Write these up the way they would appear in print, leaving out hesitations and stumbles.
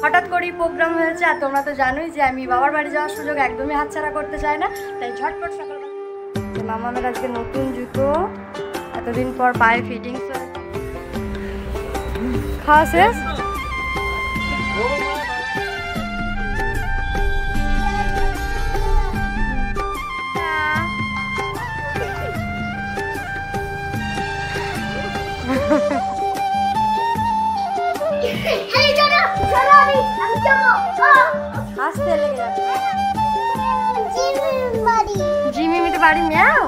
হঠাৎ করেই প্রোগ্রাম হয়েছে আর তোমরা তো জানোই যে আমি বাবার বাড়ি যাওয়ার সুযোগ একদমই হাতছাড়া করতে চাই না, তাই ঝটপট সকালবেলা মামামের আজকে নতুন জুতো, এতদিন পর পায়ে ফিটিংস খাওয়া শেষ। আসতে লেগে যাবে। জিমিমিতে বাড়ি মিয়াও,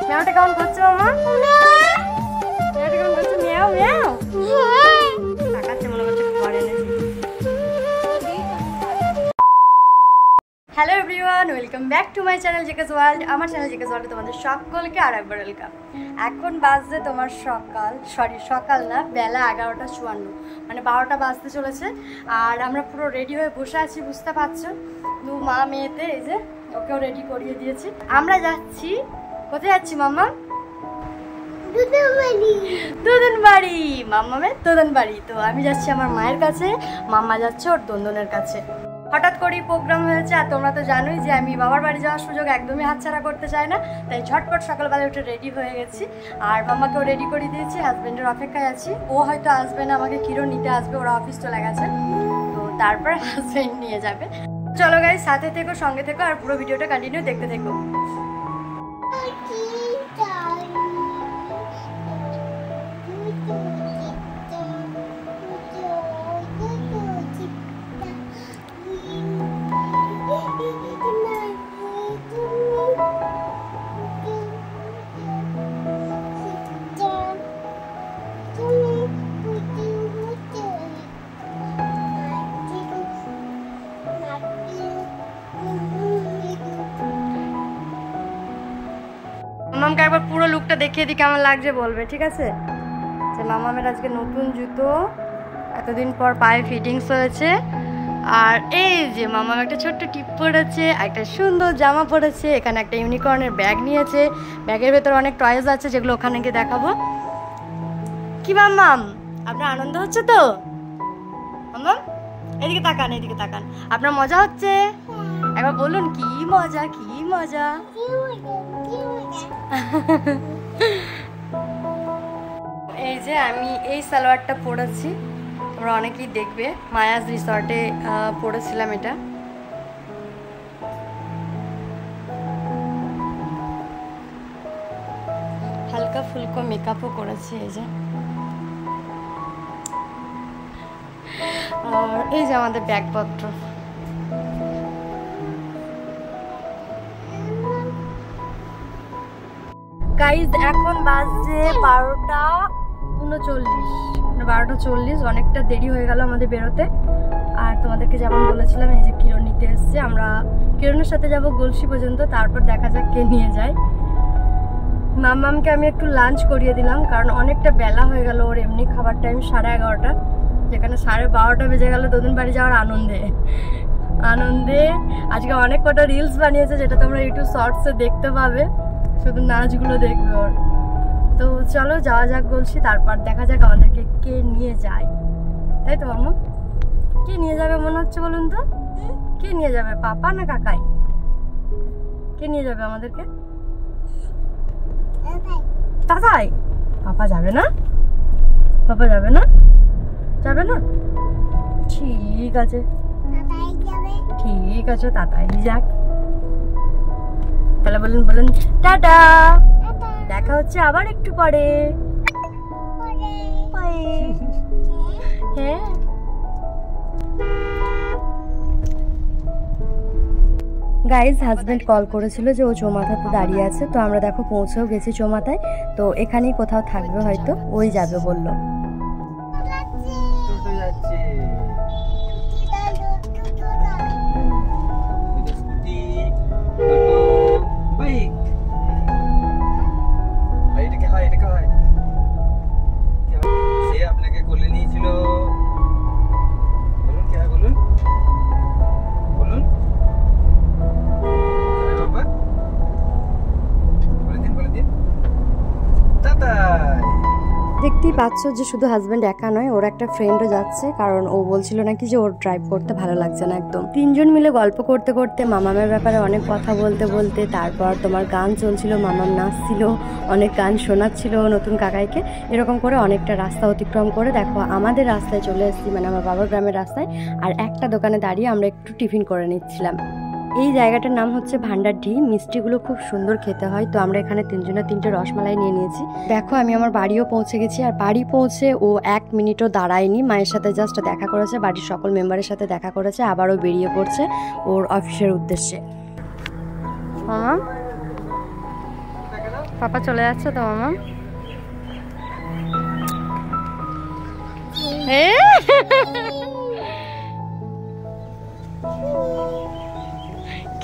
মিয়াওটা কেমন করছে মামা? মিয়াওটা কেমন করছে? মিয়াও মিয়াও তাকাচ্ছে, মনে করছে ঘরে এনেছি। Hello everyone, welcome back to my channel JK's world. আমার চ্যানেল জেকেস ওয়ার্ল্ডে তোমাদের সকলকে আর একবার ওয়েলকাম। এখন বাজছে তোমার সকাল না, বেলা 11:54, মানে 12টা বাজতে চলেছে। আর আমরা পুরো রেডি হয়ে বসে আছি, বুঝতে পারছো, দু মা মেয়েতে। এই যে ওকেও রেডি করিয়ে দিয়েছি। আমরা যাচ্ছি, কোথায় যাচ্ছি মাম্মা? দুদন বাড়ি, মাম্মামের দুদন বাড়ি। তো আমি যাচ্ছি আমার মায়ের কাছে, মাম্মা যাচ্ছে ওর দন্দনের কাছে। হঠাৎ করেই প্রোগ্রাম হয়েছে আর তোমরা তো জানোই যে আমি বাবার বাড়ি যাওয়ার সুযোগ একদমই হাতছাড়া করতে চাই না, তাই ঝটপট সকালবেলা উঠে রেডি হয়ে গেছি। আর মাম্মাকেও রেডি করে দিয়েছি, হাজব্যান্ডের অপেক্ষায় আছি। ও হয়তো আসবে না, আমাকে কিরণ নিতে আসবে, ওরা অফিস চলে গেছে, তো তারপর হাজব্যান্ড নিয়ে যাবে। চলো গাইস, সাথে থেকো, সঙ্গে থেকো, আর পুরো ভিডিওটা কন্টিনিউ দেখতে থেকো। মামামকে একবার পুরো লুকটা দেখিয়ে দিই কেমন লাগছে বলবে, ঠিক আছে? যে মামামের আজকে নতুন জুতো, এতদিন পর পায়ে ফিটিংস হয়েছে। আর এই যে মামাম একটা ছোট্ট টিপ পরেছে, একটা সুন্দর জামা পরেছে, এখানে একটা ইউনিকর্নের ব্যাগ নিয়েছে, ব্যাগের ভেতর অনেক টয়েস আছে যেগুলো ওখানে গিয়ে দেখাবো। কি মামাম, আপনার আনন্দ হচ্ছে তো? মামাম এদিকে তাকান, এদিকে তাকান, আপনার মজা হচ্ছে? একবার বলুন কি মজা, কি মজা। এই যে আমি এই সালোয়ারটা পরেছি, তোমরা অনেকেই দেখবে, মায়াজ রিসর্টে পরেছিলাম এটা। হালকা ফুলকো মেকআপও করেছি এই যে। আর এই যে আমাদের ব্যাগপত্র। গাইজ এখন বাজছে 12:39, 12:40, অনেকটা দেরি হয়ে গেল আমাদের বেরোতে। আর তোমাদেরকে যেমন বলেছিলাম, এই যে কিরণ নিতে এসছে, আমরা কিরণের সাথে যাব গলসি পর্যন্ত, তারপর দেখা যাক কে নিয়ে যায়। মাম্মামকে আমি একটু লাঞ্চ করিয়ে দিলাম, কারণ অনেকটা বেলা হয়ে গেল, ওর এমনি খাবার টাইম 11:30, যেখানে 12:30 বেজে গেল দুদিন বাড়ি যাওয়ার আনন্দে। আজকে অনেক কটা রিলস বানিয়েছে, যেটা তোমরা ইউটিউব শর্টসে দেখতে পাবে, শুধু নাচগুলো দেখবে ওর। তো চলো যাওয়া যাক গলসি, তারপর দেখা যাক আমাদেরকে কে নিয়ে যায়, তাই তো মাম্মা? কে নিয়ে যাবে মনে হচ্ছে বলুন তো? কে নিয়ে যাবে, পাপা না কাকাই? কে নিয়ে যাবে আমাদেরকে? দাদাই? পাপা যাবে না? পাপা যাবে না? যাবে না? ঠিক আছে, ঠিক আছে, তাতাই যাক। তাহলে বলুন টাটা, দেখা হচ্ছে আবার একটু পরে। হ্যাঁ, গাইজ হাজব্যান্ড কল করেছিল যে ও চৌমাথাতে দাঁড়িয়ে আছে, তো আমরা দেখো পৌঁছেও গেছি চৌমাথায়। তো এখানেই কোথাও থাকবে হয়তো, ওই যাবে বললো। দেখতেই পাচ্ছ যে শুধু হাজব্যান্ড একা নয়, ওর একটা ফ্রেন্ডও যাচ্ছে, কারণ ও বলছিল নাকি যে ওর ড্রাইভ করতে ভালো লাগছে না একদম। তিনজন মিলে গল্প করতে করতে মামামের ব্যাপারে অনেক কথা বলতে বলতে তারপর তোমার গান চলছিল, মামাম নাচছিল, অনেক গান শোনাচ্ছিল নতুন কাকাইকে। এরকম করে অনেকটা রাস্তা অতিক্রম করে দেখো আমাদের রাস্তায় চলে এসেছি, মানে আমার বাবার গ্রামের রাস্তায়। আর একটা দোকানে দাঁড়িয়ে আমরা একটু টিফিন করে নিচ্ছিলাম। এই জায়গাটার নাম হচ্ছে ভান্ডারডি। মিষ্টিগুলো খুব সুন্দর খেতে হয়। তো আমরা এখানে তিনজনে 3টে রসমালাই নিয়ে নিয়েছি। দেখো আমি আমার বাড়িও পৌঁছে গেছি, আর বাড়ি পৌঁছে ও 1 মিনিটও দাঁড়ায়নি, মায়ের সাথে জাস্ট দেখা করেছে, বাড়ির সকল মেম্বারের সাথে দেখা করেছে, আবারও বেরিয়ে পড়ছে ওর অফিসের উদ্দেশ্যে। মামা পাপা চলে যাচ্ছে তো মামা।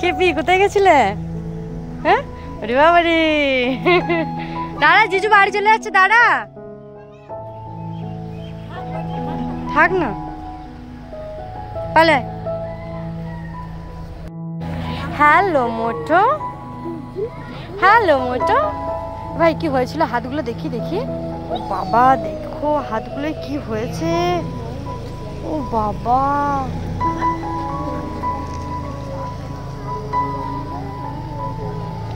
কেপি কোথায় গেছিলে? হ্যাঁ আরে বাবা রে, দাঁড়া জিজু বাড়ি চলে যাচ্ছে, দাঁড়া থাক না পালে। হ্যালো মোটো, হ্যালো মোটো ভাই, কি হয়েছিল? হাতগুলো দেখি দেখি। ও বাবা দেখো হাতগুলো কি হয়েছে, ও বাবা।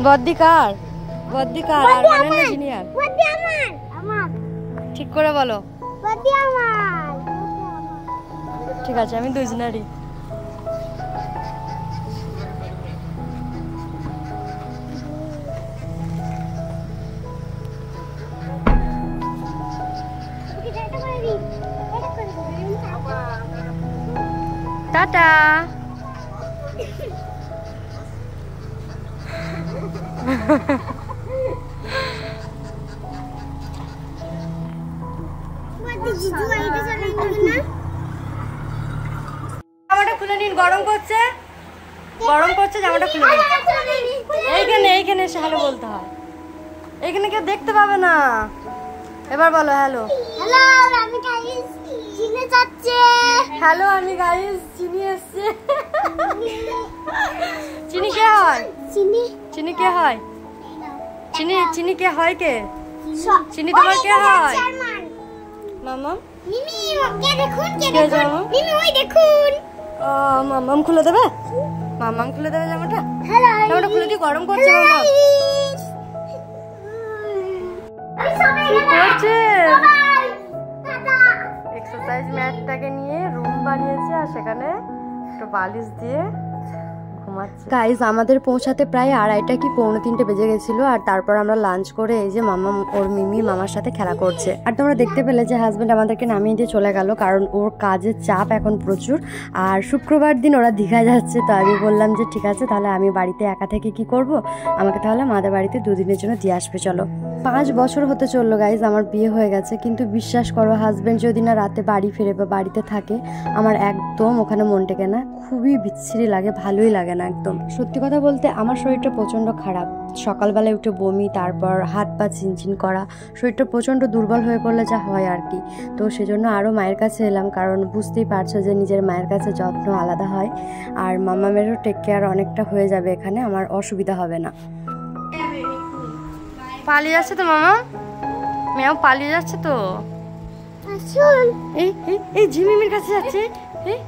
গদ্দিকার গদ্দিকার আর মানে ইঞ্জিনিয়ার, ঠিক করে বলো। ঠিক আছে আমি দুজনেরই। টাটা। জামাটা খুলে নিন, গরম করছে, গরম করছে, জামাটা খুলে নিন। এইখানে এইখানে এসে হ্যালো বলতে হয়, এইখানে কেউ দেখতে পাবে না। এবার বলো হ্যালো। হ্যালো আমি গাইস চিনি যাচ্ছে। হ্যালো আমি গাইস চিনি এসছে। চিনি কে হয়? চিনি চিনি কে হয়? চিনি চিনি কে হয়? কে চিনি তোমার কে হয়? মামা মিমি কে দেখুন, কে কে দেখুন জামা? মিমি ওই দেখুন। মামাম খুলে দেবে, মামাম খুলে দেবে জামাটা। হ্যালো জামাটা খুলে দিয়ে, গরম করছে মামা। কি করছে? এক্সারসাইজ ম্যাটটাকে নিয়ে রুম বানিয়েছে আর সেখানে একটু বালিশ দিয়ে ঘুমাচ্ছে। গাইস আমাদের পৌঁছাতে প্রায় 2:30 কি 2:45 বেজে গেছিল। আর তারপর আমরা লাঞ্চ করে এই যে মামা ওর মিমি মামার সাথে খেলা করছে। আর তোমরা দেখতে পেলে যে হাজবেন্ড আমাদেরকে নামিয়ে দিয়ে চলে গেল, কারণ ওর কাজের চাপ এখন প্রচুর। আর শুক্রবার দিন ওরা দীঘা যাচ্ছে। তো আমি বললাম যে ঠিক আছে তাহলে আমি বাড়িতে একা থেকে কি করব, আমাকে তাহলে মাদের বাড়িতে 2 দিনের জন্য দিয়ে আসবে চলো। 5 বছর হতে চললো গাইজ আমার বিয়ে হয়ে গেছে, কিন্তু বিশ্বাস করো হাজবেন্ড যদি না রাতে বাড়ি ফিরে বা বাড়িতে থাকে আমার একদম ওখানে মন টেকে না, খুবই বিচ্ছিরি লাগে, ভালোই লাগে না একদম। সত্যি কথা বলতে আমার শরীরটা প্রচণ্ড খারাপ, সকালবেলায় উঠে বমি, তারপর হাত পা চিনচিন করা, শরীরটা প্রচণ্ড দুর্বল হয়ে পড়লে যা হয় আর কি। তো সেজন্য আরও মায়ের কাছে এলাম, কারণ বুঝতেই পারছো যে নিজের মায়ের কাছে যত্ন আলাদা হয়। আর মামামেরও টেক কেয়ার অনেকটা হয়ে যাবে এখানে, আমার অসুবিধা হবে না। পালিয়ে যাচ্ছে তো মামা, মেয়েও পালিয়ে যাচ্ছে তো। আসুন এই এই এই ঝিমিমির কাছে যাচ্ছে। এই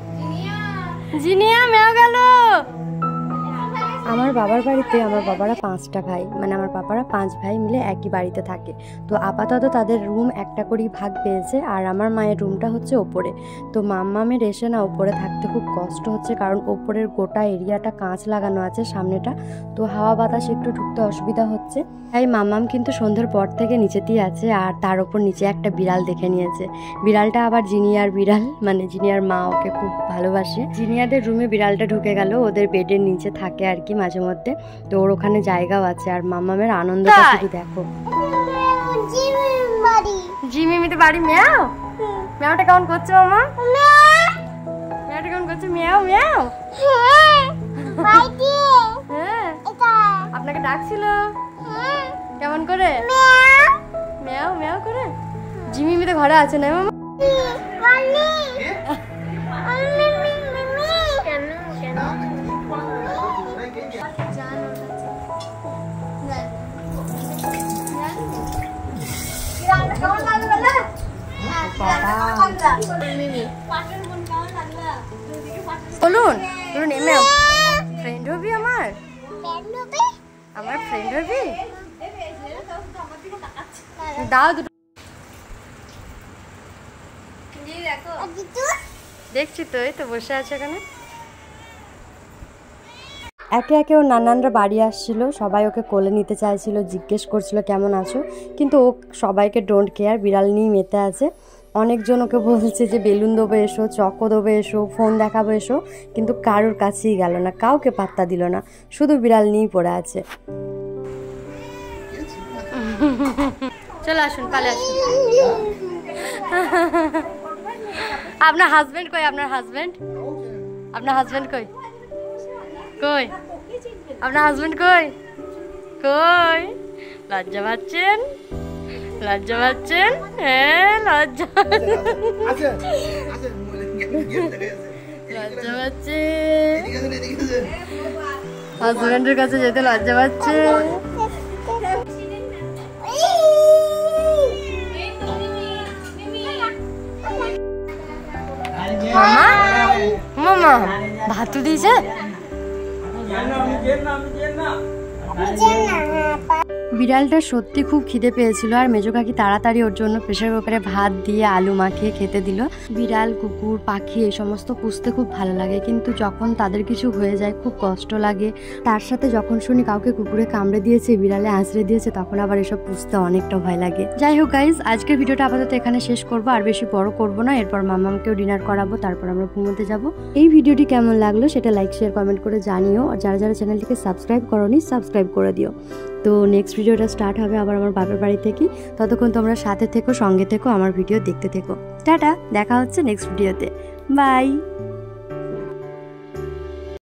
জিনিয়া মেয়েও গেল। আমার বাবার বাড়িতে আমার বাবারা 5টা ভাই, মানে আমার বাবারা 5 ভাই মিলে একই বাড়িতে থাকে। তো আপাতত তাদের রুম একটা করেই ভাগ পেয়েছে, আর আমার মায়ের রুমটা হচ্ছে ওপরে। তো মাম্মামের এসে না ওপরে থাকতে খুব কষ্ট হচ্ছে, কারণ ওপরের গোটা এরিয়াটা কাঁচ লাগানো আছে সামনেটা, তো হাওয়া বাতাস একটু ঢুকতে অসুবিধা হচ্ছে। তাই মাম্মাম কিন্তু সন্ধ্যার পর থেকে নিচেতেই আছে, আর তার ওপর নিচে একটা বিড়াল দেখে নিয়েছে। বিড়ালটা আবার জিনিয়ার বিড়াল, মানে জিনিয়ার মা ওকে খুব ভালোবাসে। জিনিয়াদের রুমে বিড়ালটা ঢুকে গেল, ওদের বেডের নিচে থাকে আর কি মাঝে মধ্যে, তো ওর ওখানে জায়গাও আছে। আর মাম্মামের আনন্দটা শুধু দেখো। জিমিমিতে বাড়ি মেয়াও, মেয়াওটা কেমন করছে মামা? মেয়াওটা কেমন করছে? মেয়াও মেয়াও। হ্যাঁ আপনাকে ডাকছিল কেমন করে? মেয়াও মেয়াও করে। জিমিমিতে ঘরে আছে না মামা? কেমন লাগলো? বলুন বলুন এমএ ফ্রেন্ড হবি আমার ফ্রেন্ড হবি দাও দুটো দেখছি তো এই তো বসে আছে এখানে একে একে ওর নানানরা বাড়ি আসছিল সবাই ওকে কোলে নিতে চাইছিল জিজ্ঞেস করছিল কেমন আছো কিন্তু ও সবাইকে ডোন্ট কেয়ার বিড়াল নিয়ে মেতে আছে অনেকজন ওকে বলছে যে বেলুন দেবো এসো চকো দেবো এসো ফোন দেখাবো এসো কিন্তু কারোর কাছেই গেল না কাউকে পাত্তা দিল না শুধু বিড়াল নিয়েই পড়ে আছে চলে আসুন পালে আসুন আপনার হাজবেন্ড কই আপনার হাজবেন্ড কই কই আপনার হাজবেন্ড কই কই লজ্জা পাচ্ছেন হ্যাঁ লজ্জা পাচ্ছে হাজবেন্ডের কাছে যেতে লজ্জা পাচ্ছে মামা মামা ভাতু দিয়েছে বিড়ালটা সত্যি খুব খিদে পেয়েছিল আর মেজো কাকি তাড়াতাড়ি ওর জন্য প্রেসার কুকারে ভাত দিয়ে আলু মাখিয়ে খেতে দিল বিড়াল কুকুর পাখি এই সমস্ত পুষতে খুব ভালো লাগে কিন্তু যখন তাদের কিছু হয়ে যায় খুব কষ্ট লাগে তার সাথে যখন শুনি কাউকে কুকুরে কামড়ে দিয়েছে বিড়ালে আঁচড়ে দিয়েছে তখন আবার এসব পুষতে অনেকটা ভয় লাগে যাই হোক গাইজ আজকের ভিডিওটা আপাতত এখানে শেষ করবো আর বেশি বড় করবো না এরপর মামামকেও ডিনার করাবো তারপর আমরা ঘুমোতে যাব এই ভিডিওটি কেমন লাগলো সেটা লাইক শেয়ার কমেন্ট করে জানিও আর যারা যারা চ্যানেলটিকে সাবস্ক্রাইব করোনি সাবস্ক্রাইব করে দিও তো নেক্সট ভিডিওটা স্টার্ট হবে আবার আমার বাপের বাড়ি থেকে ততক্ষণ তোমরা সাথে থেকো সঙ্গে থেকো আমার ভিডিও দেখতে থেকো টাটা দেখা হচ্ছে নেক্সট ভিডিওতে বাই